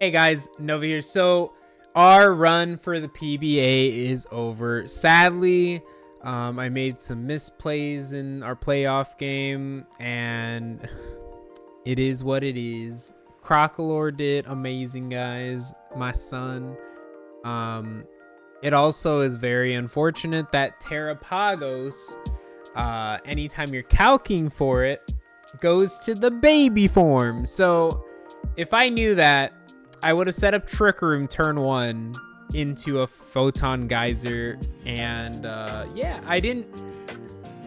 Hey guys, Nova here. So our run for the PBA is over. Sadly, I made some misplays in our playoff game, and it is what it is. Crocalor did amazing, guys. My son. It also is very unfortunate that Terrapagos, anytime you're calking for it, goes to the baby form. So if I knew that, I would have set up Trick Room turn 1 into a Photon Geyser, and yeah,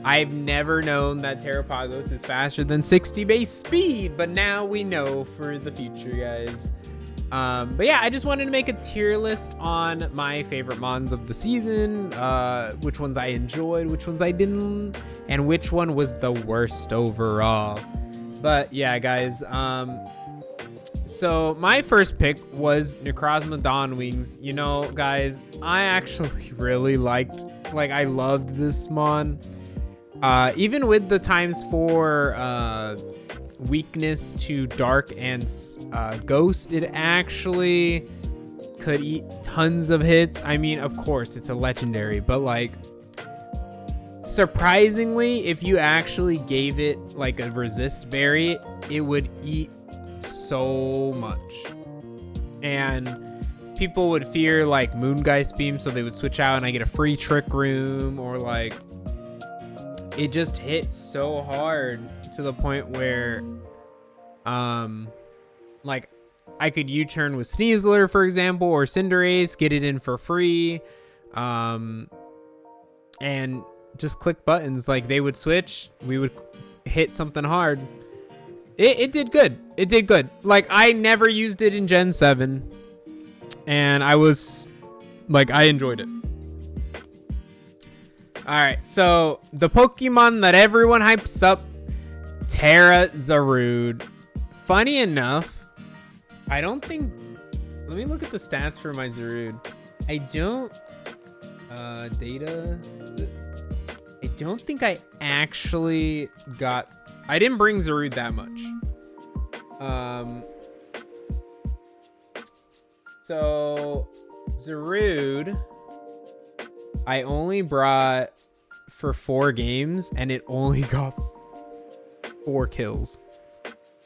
I've never known that Terrapagos is faster than 60 base speed, but now we know for the future, guys. But yeah, I just wanted to make a tier list on my favorite mons of the season, which ones I enjoyed, which ones I didn't, and which one was the worst overall. But yeah, guys, so my first pick was Necrozma-Dawn-Wings. You know, guys, I actually really I loved this mon. Even with the times 4 weakness to dark and ghost, it actually could eat tons of hits. I mean, of course, it's a legendary, but like, surprisingly, if you actually gave it like a resist berry, it would eat so much. And people would fear like Moongeist Beam, so they would switch out and I get a free Trick Room, or like, it just hit so hard to the point where like I could U-turn with Sneasler, for example, or Cinderace, get it in for free, and just click buttons. Like, they would switch, we would hit something hard. It did good. It did good. Like, I never used it in Gen 7, and I enjoyed it. Alright, so the Pokemon that everyone hypes up, Zarude. Funny enough, I don't think... Let me look at the stats for my Zarude. I don't... data... I don't think I actually got... I didn't bring Zarude that much. So... Zarude... I only brought for 4 games, and it only got 4 kills.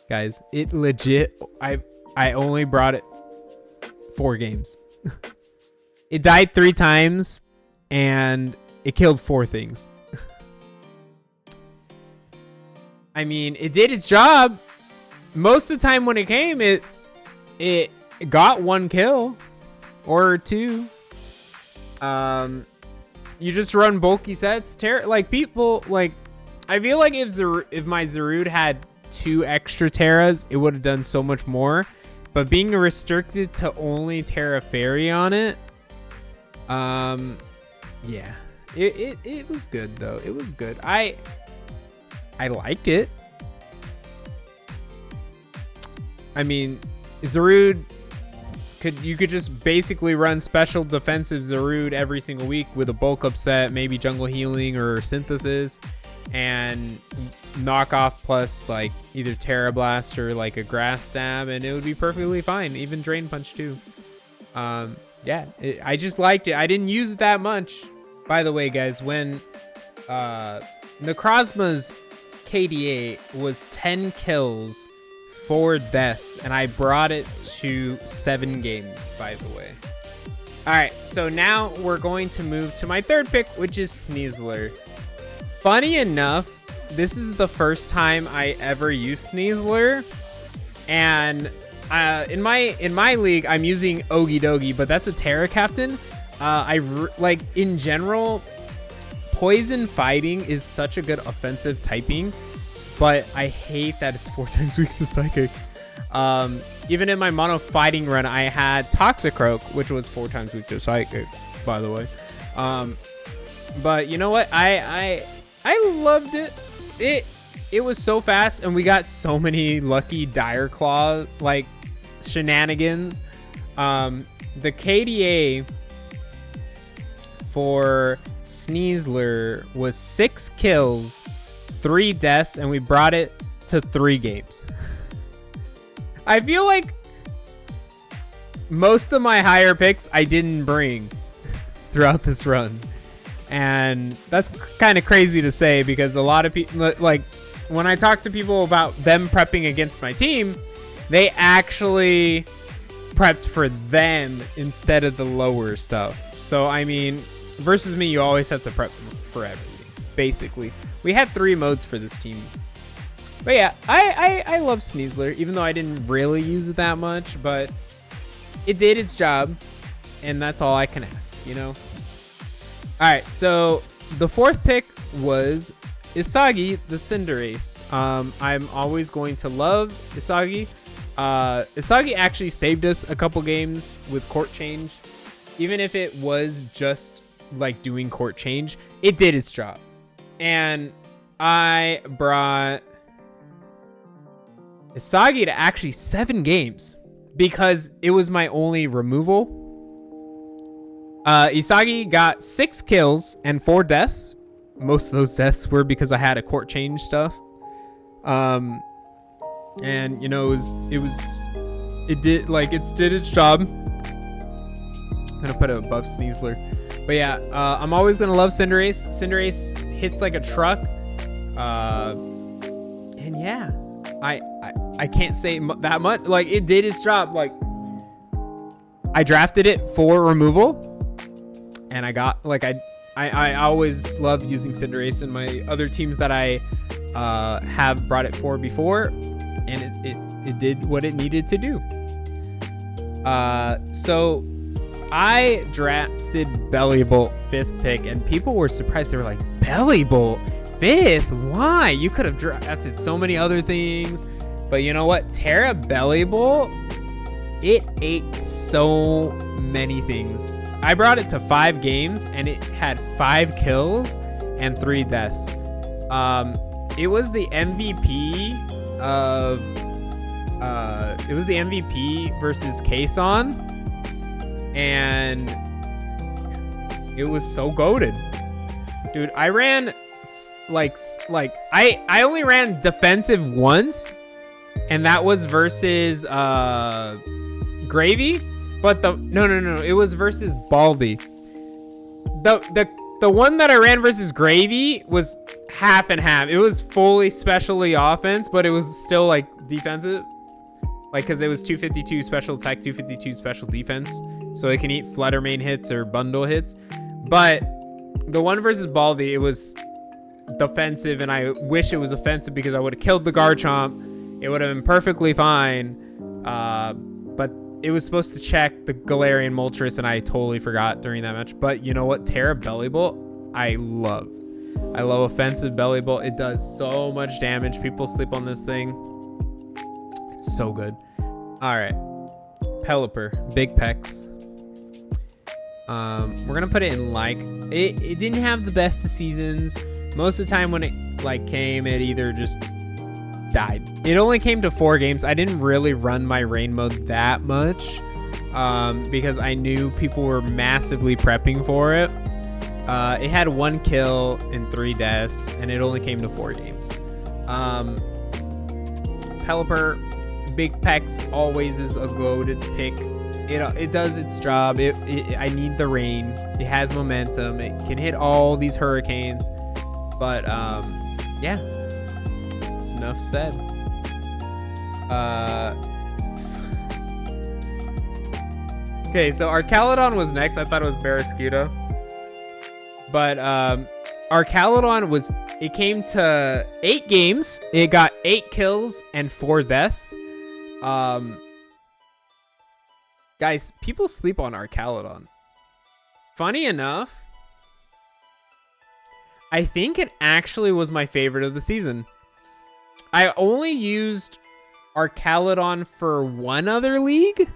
Guys, it legit, I only brought it 4 games. It died 3 times, and it killed 4 things. I mean, it did its job. Most of the time when it came, it got 1 kill or 2. You just run bulky sets. Like, people, like, I feel like if my Zarude had 2 extra Terras, it would have done so much more. But being restricted to only Terra Fairy on it, yeah, it was good though. It was good. I liked it. I mean, Zarude. You could just basically run special defensive Zarude every single week with a bulk up set, maybe jungle healing or synthesis, and knock off plus like either Terra Blast or like a grass stab, and it would be perfectly fine. Even Drain Punch too. Yeah, I just liked it. I didn't use it that much. By the way, guys, when Necrozma's KDA was 10 kills, 4 deaths, and I brought it to 7 games, by the way. Alright, so now we're going to move to my third pick, which is Sneasler. Funny enough, this is the first time I ever used Sneasler, and in my league I'm using Ogie Dogie, but that's a Terra Captain. Like, in general, Poison Fighting is such a good offensive typing, but I hate that it's 4 times weak to Psychic. Even in my mono fighting run, I had Toxicroak, which was 4 times weak to Psychic, by the way. But you know what? I loved it. It was so fast, and we got so many lucky Dire Claw like shenanigans. The KDA for Sneasler was 6 kills, 3 deaths, and we brought it to 3 games. I feel like most of my higher picks I didn't bring throughout this run. And that's kind of crazy to say because a lot of people, like when I talk to people about them prepping against my team, they actually prepped for them instead of the lower stuff. So, I mean, versus me, you always have to prep for everything, basically. We had 3 modes for this team. But yeah, I love Sneasler, even though I didn't really use it that much, but it did its job, and that's all I can ask, you know? All right, so the 4th pick was Isagi, the Cinderace. I'm always going to love Isagi. Isagi actually saved us a couple games with court change. Even if it was just like doing court change, it did its job. And I brought Isagi to actually 7 games because it was my only removal. Isagi got 6 kills and 4 deaths. Most of those deaths were because I had a court change stuff. And you know, it did its job. I'm gonna put it above Sneasler. But yeah, I'm always gonna love Cinderace. Cinderace hits like a truck. And yeah, I can't say that much. Like, it did its job. Like, I drafted it for removal, and I got like I always loved using Cinderace in my other teams that I have brought it for before, and it did what it needed to do. So I drafted Belibolt 5th pick, and people were surprised. They were like, Belibolt 5th? Why? You could have drafted so many other things. But you know what? Terra Belibolt, it ate so many things. I brought it to 5 games, and it had 5 kills and 3 deaths. It was the MVP of it was the MVP versus Kason, and it was so goated. Dude, I ran like I only ran defensive once, and that was versus Gravy, but no, it was versus Baldy. The one that I ran versus Gravy was half and half. It was fully specially offense, but it was still like defensive. Like, because it was 252 special attack, 252 special defense. So it can eat flutter main hits or bundle hits. But the one versus Baldy, it was defensive, and I wish it was offensive because I would have killed the Garchomp. It would have been perfectly fine. But it was supposed to check the Galarian Moltres, and I totally forgot during that match. But you know what? Terra Belibolt, I love offensive Belibolt. It does so much damage. People sleep on this thing. It's so good. All right, Pelipper, big pecs. We're gonna put it in like it didn't have the best of seasons. Most of the time when it like came, it either just died. It only came to 4 games. I didn't really run my rain mode that much because I knew people were massively prepping for it. It had 1 kill and 3 deaths, and it only came to 4 games. Pelipper, big pecs, always is a goated pick. It does its job. I need the rain. It has momentum. It can hit all these hurricanes. But yeah, it's enough said. Okay, so Archaludon was next. I thought it was Barraskweda. But Archaludon it came to 8 games. It got 8 kills and 4 deaths. Guys, people sleep on Archaludon. Funny enough, I think it actually was my favorite of the season. I only used Archaludon for one other league,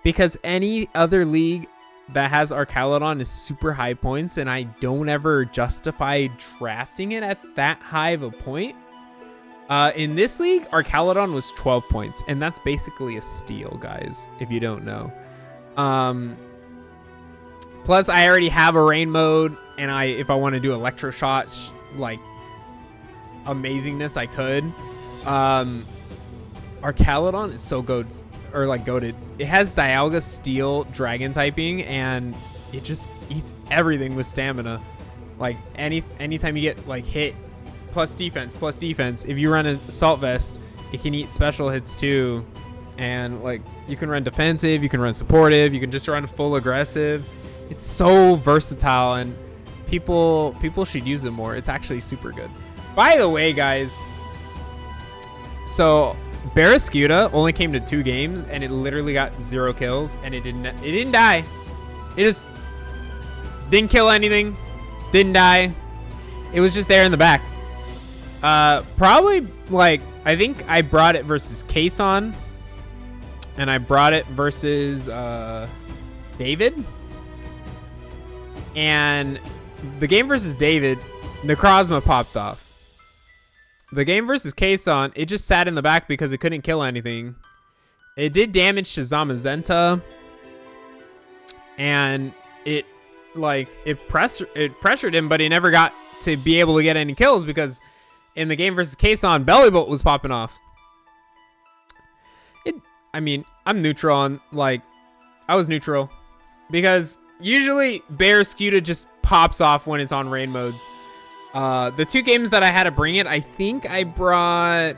because any other league that has Archaludon is super high points, and I don't ever justify drafting it at that high of a point. In this league, Archaludon was 12 points, and that's basically a steal, guys, if you don't know. Plus, I already have a rain mode, and if I want to do electro shots, like amazingness, I could. Archaludon is so good. or like goated. It has Dialga Steel Dragon typing, and it just eats everything with stamina. Like anytime you get like hit, plus defense. If you run an Assault Vest, it can eat special hits too. And like you can run defensive, you can run supportive, you can just run full aggressive. It's so versatile, and people should use it more. It's actually super good. By the way, guys, so Barraskweda only came to 2 games, and it literally got 0 kills, and it didn't die. It just didn't kill anything, didn't die. It was just there in the back. Probably like I think I brought it versus Kason, and I brought it versus David. And the game versus David, Necrozma popped off. The game versus Kason, it just sat in the back because it couldn't kill anything. It did damage to Zamazenta, and it pressured him, but he never got to be able to get any kills because in the game versus Kason, Belibolt was popping off. I mean, I'm neutral on, like, I was neutral because usually Barraskweda just pops off when it's on rain modes. The 2 games that I had to bring it, I think I brought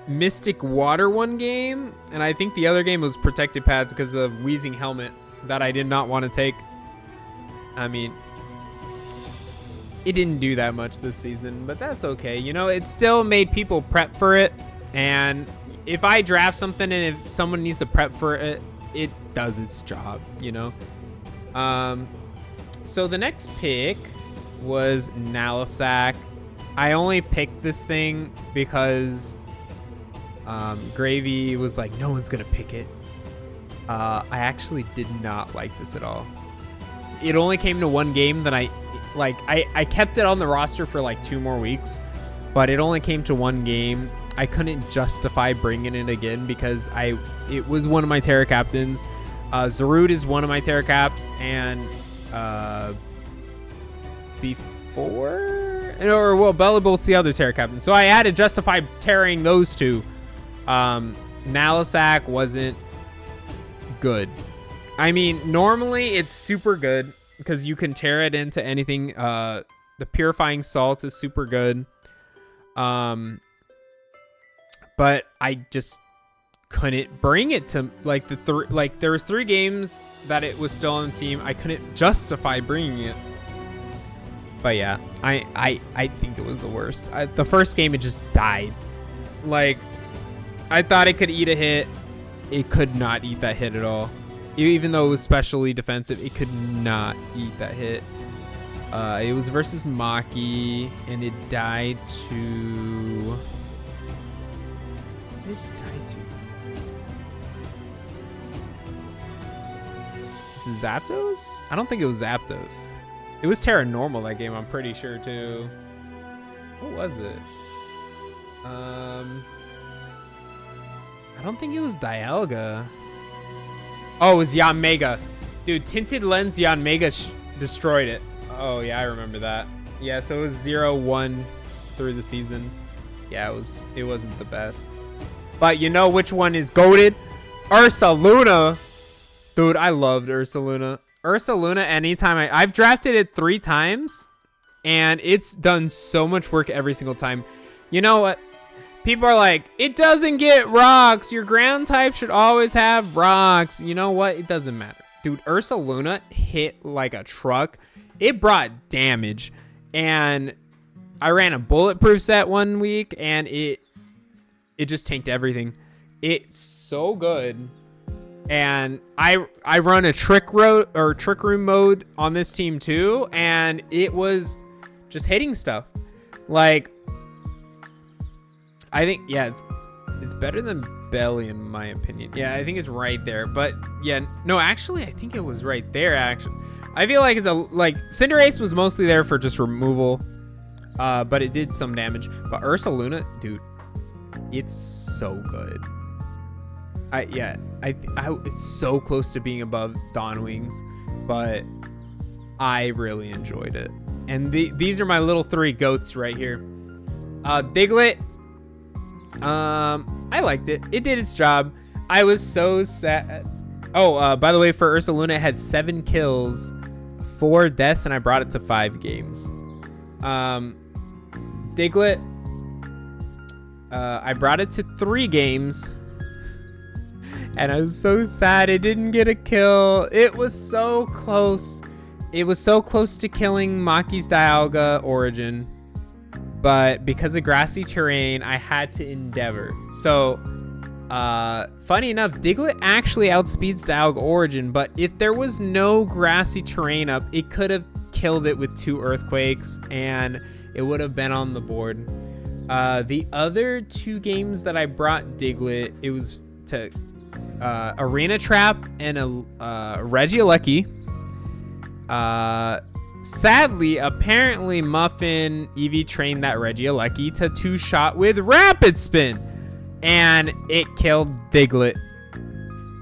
Mystic Water one game, and I think the other game was Protected Pads because of Wheezing Helmet that I did not want to take. I mean, it didn't do that much this season, but that's okay. You know, it still made people prep for it, and if I draft something and if someone needs to prep for it, it does its job, you know? So the next pick was Naclstack. I only picked this thing because Gravy was like, no one's gonna pick it. I actually did not like this at all. It only came to 1 game that I kept it on the roster for like 2 more weeks, but it only came to 1 game. I couldn't justify bringing it again because it was one of my Terra captains. Zarude is one of my Terra caps, and Belibolt's the other Terra captain. So I had to justify tearing those 2. Naclstack wasn't good. I mean, normally it's super good because you can tear it into anything. The Purifying Salt is super good. But I just couldn't bring it to like there was 3 games that it was still on the team. I couldn't justify bringing it. But yeah, I think it was the worst. The first game, it just died. Like, I thought it could eat a hit. It could not eat that hit at all. Even though it was specially defensive, it could not eat that hit. It was versus Maki, and it died to... What did it die to? This is Zapdos? I don't think it was Zapdos. It was Terra Normal that game, I'm pretty sure, too. What was it? I don't think it was Dialga. Oh, it was Yanmega. Dude, Tinted Lens Yanmega destroyed it. Oh, yeah, I remember that. Yeah, so it was 0-1 through the season. Yeah, it wasn't the best. But you know which one is goated? Ursaluna. Dude, I loved Ursaluna. Ursaluna, anytime I've drafted it 3 times, and it's done so much work every single time. You know what? People are like, it doesn't get rocks. Your ground type should always have rocks. You know what? It doesn't matter. Dude, Ursaluna hit like a truck. It brought damage. And I ran a bulletproof set one week, and it just tanked everything. It's so good. And I run a trick room mode on this team too, and it was just hitting stuff. Like, I think, yeah, it's better than Belly in my opinion. Yeah, I think it's right there. But yeah, no, actually, I think it was right there. Actually, I feel like Cinderace was mostly there for just removal, but it did some damage. But Ursaluna, dude, it's so good. It's so close to being above Dawn-Wings, but I really enjoyed it. And these are my little 3 goats right here. Diglett, I liked it. It did its job. I was so sad. Oh, by the way, for Ursaluna, it had 7 kills, 4 deaths, and I brought it to 5 games. Diglett, I brought it to 3 games. And I was so sad it didn't get a kill. It was so close. It was so close to killing Maki's Dialga Origin. But because of grassy terrain, I had to endeavor. So, funny enough, Diglett actually outspeeds Dialga Origin. But if there was no grassy terrain up, it could have killed it with 2 Earthquakes. And it would have been on the board. The other 2 games that I brought Diglett, it was to... Arena Trap and a Regieleki. Sadly, apparently Muffin EV trained that Regieleki to 2-shot with Rapid Spin, and it killed Diglett.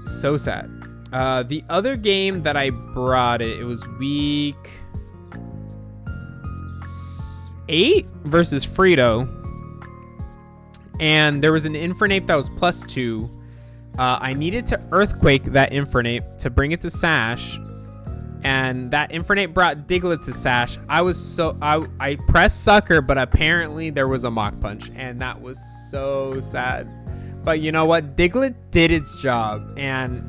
So sad. The other game that I brought it was week 8 versus Frito, and there was an Infernape that was +2. I needed to Earthquake that Infernape to bring it to Sash, and that Infernape brought Diglett to Sash. I pressed Sucker, but apparently there was a Mach Punch, and that was so sad. But you know what? Diglett did its job, and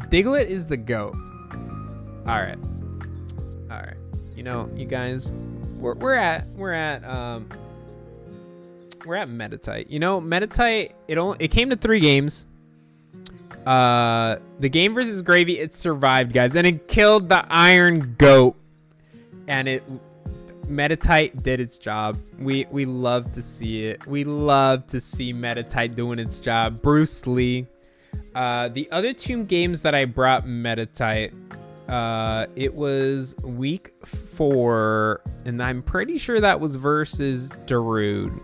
Diglett is the GOAT. All right. You know, you guys, we're at Meditite. You know, Meditite, it came to 3 games. The game versus Gravy, it survived, guys, and it killed the Iron Goat, and Meditite did its job. We love to see it. We love to see Meditite doing its job. Bruce Lee. The other 2 games that I brought Meditite, it was week 4, and I'm pretty sure that was versus Darude.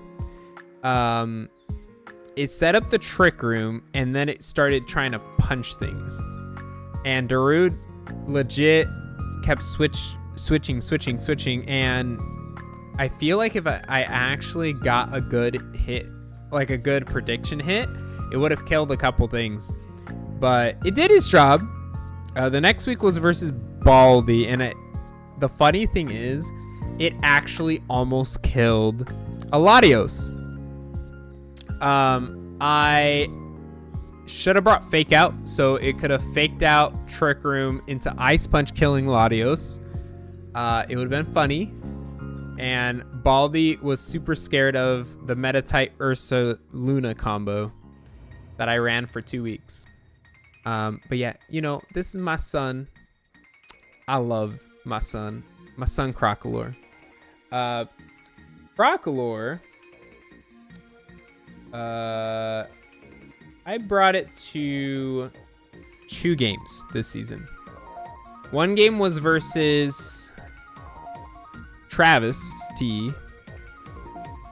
It set up the Trick Room, and then it started trying to punch things. And Darude legit kept switching, and I feel like if I actually got a good hit, like a good prediction hit, it would have killed a couple things. But it did its job. The next week was versus Baldy, and the funny thing is, it actually almost killed a Latios. I should have brought Fake Out, so it could have faked out Trick Room into Ice Punch killing Latios. It would have been funny. And Baldy was super scared of the Meditite Ursaluna combo that I ran for 2 weeks. But yeah, you know, this is my son. I love my son Crocalor. Crocalor, I brought it to 2 games this season. 1 game was versus Travis T.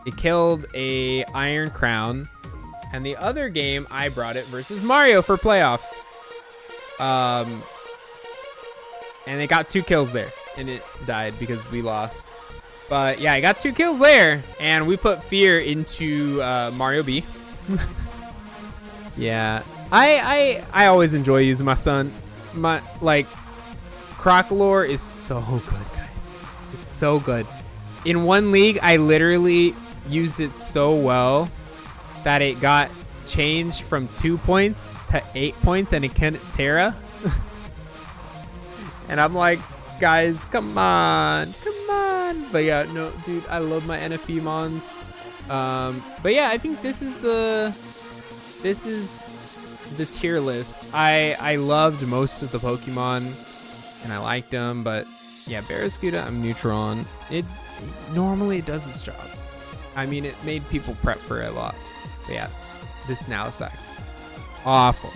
It killed a Iron Crown. And the other game, I brought it versus Mario for playoffs. And it got 2 kills there. And it died because we lost. But yeah, I got 2 kills there. And we put fear into Mario B. Yeah. I always enjoy using my son. Crocalor is so good, guys. It's so good. In 1 league, I literally used it so well that it got changed from 2 points to 8 points, and it couldn't Terra. And I'm like, guys, come on. But yeah, no, dude, I love my NFE mons. But yeah, I think this is the tier list. I loved most of the Pokemon, and I liked them, but yeah, Barraskweda, I'm neutral on. It normally it does its job. I mean, it made people prep for it a lot. But yeah, this Naclstack, awful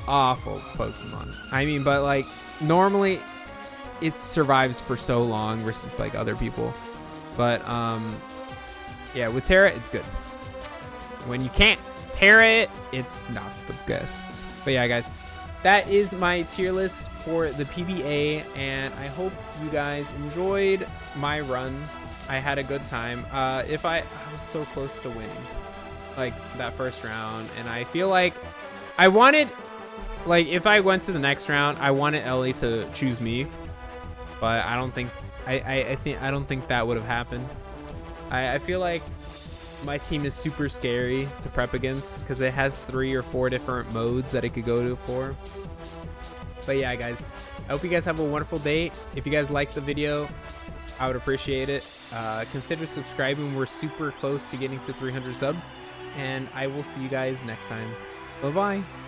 Pokemon. I mean, but like normally it survives for so long versus like other people. But yeah, with Terra, it's good. When you can't Terra it, it's not the best. But yeah, guys, that is my tier list for the PBA, and I hope you guys enjoyed my run. I had a good time. I was so close to winning like that first round, and I feel like I wanted like if I went to the next round, I wanted Elly to choose me, but I don't think I don't think that would have happened. I feel like my team is super scary to prep against because it has 3 or 4 different modes that it could go to for. But yeah, guys, I hope you guys have a wonderful day. If you guys liked the video, I would appreciate it. Consider subscribing. We're super close to getting to 300 subs, and I will see you guys next time. Bye bye.